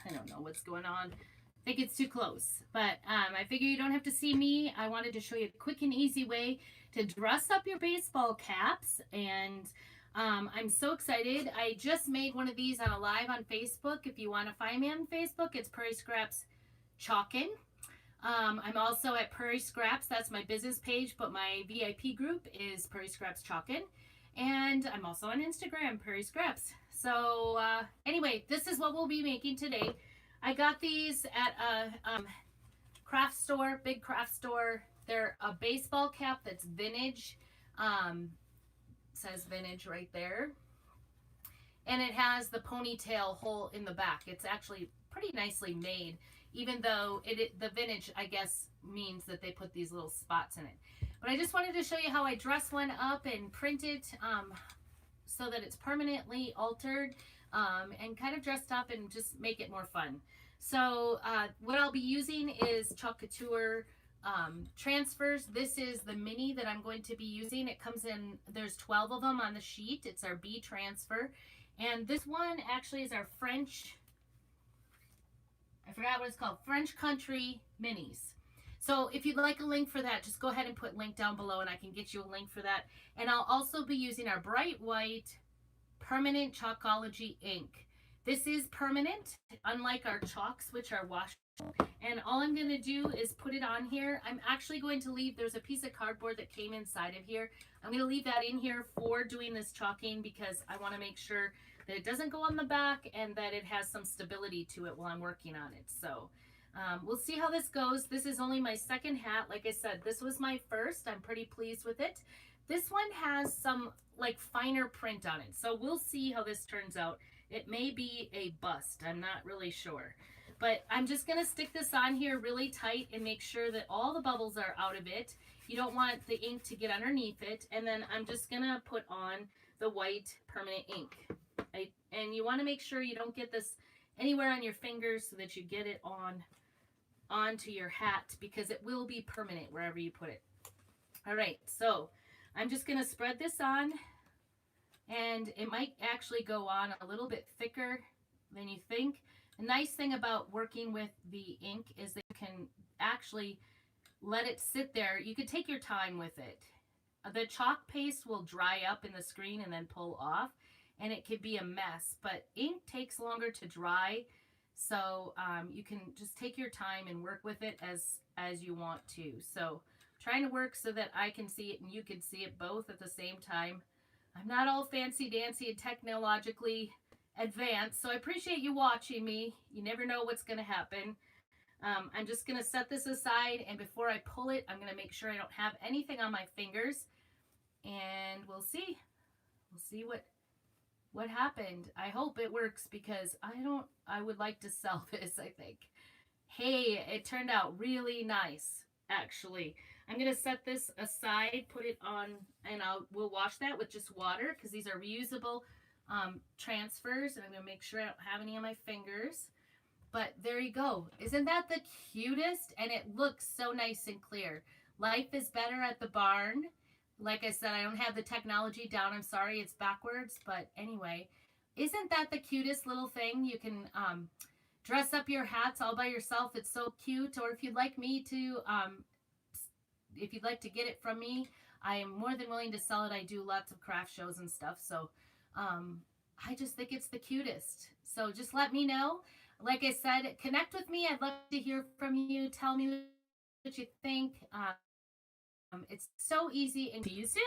I don't know what's going on. I think it's too close. But I figure you don't have to see me. I wanted to show you a quick and easy way to dress up your baseball caps. And I'm so excited. I just made one of these on a live on Facebook. If you want to find me on Facebook, it's Prairie Scraps Chalkin'. I'm also at Prairie Scraps. That's my business page, but my VIP group is Prairie Scraps Chalkin'. And I'm also on Instagram, Prairie Scraps. So anyway, this is what we'll be making today. I got these at a craft store, big craft store. They're a baseball cap that's vintage. Says vintage right there. And it has the ponytail hole in the back. It's actually pretty nicely made, even though the vintage, I guess, means that they put these little spots in it. But I just wanted to show you how I dress one up and print it so that it's permanently altered and kind of dressed up and just make it more fun. So what I'll be using is Chalk Couture transfers. This is the mini that I'm going to be using. It comes in, there's 12 of them on the sheet. It's our B transfer. And this one actually is our French, I forgot what it's called, French Country Minis. So if you'd like a link for that, just go ahead and put link down below and I can get you a link for that. And I'll also be using our Bright White Permanent Chalkology ink. This is permanent, unlike our chalks, which are washable. And all I'm going to do is put it on here. I'm actually going to leave, there's a piece of cardboard that came inside of here. I'm going to leave that in here for doing this chalking because I want to make sure that it doesn't go on the back and that it has some stability to it while I'm working on it. So we'll see how this goes. This is only my second hat. Like I said, this was my first. I'm pretty pleased with it. This one has some like finer print on it. So we'll see how this turns out. It may be a bust. I'm not really sure. But I'm just going to stick this on here really tight and make sure that all the bubbles are out of it. You don't want the ink to get underneath it. And then I'm just going to put on the white permanent ink. And you want to make sure you don't get this anywhere on your fingers so that you get it onto your hat because it will be permanent wherever you put it. All right, so I'm just going to spread this on. And it might actually go on a little bit thicker than you think. The nice thing about working with the ink is that you can actually let it sit there. You can take your time with it. The chalk paste will dry up in the screen and then pull off, and it could be a mess. But ink takes longer to dry, so you can just take your time and work with it as you want to. So trying to work so that I can see it and you can see it both at the same time. I'm not all fancy dancy and technologically advanced, so I appreciate you watching me. You never know what's going to happen. I'm just going to set this aside, and before I pull it, I'm going to make sure I don't have anything on my fingers, and we'll see. We'll see what happened. I hope it works because I would like to sell this, I think. Hey, it turned out really nice, actually. I'm going to set this aside, put it on, and we'll wash that with just water because these are reusable transfers. And I'm going to make sure I don't have any on my fingers. But there you go. Isn't that the cutest? And it looks so nice and clear. Life is better at the barn. Like I said, I don't have the technology down. I'm sorry, it's backwards. But anyway, isn't that the cutest little thing? You can dress up your hats all by yourself. It's so cute. Or if you'd like me to... if you'd like to get it from me, I am more than willing to sell it. I do lots of craft shows and stuff. So I just think it's the cutest. So just let me know. Like I said, connect with me. I'd love to hear from you. Tell me what you think. It's so easy, and see you soon.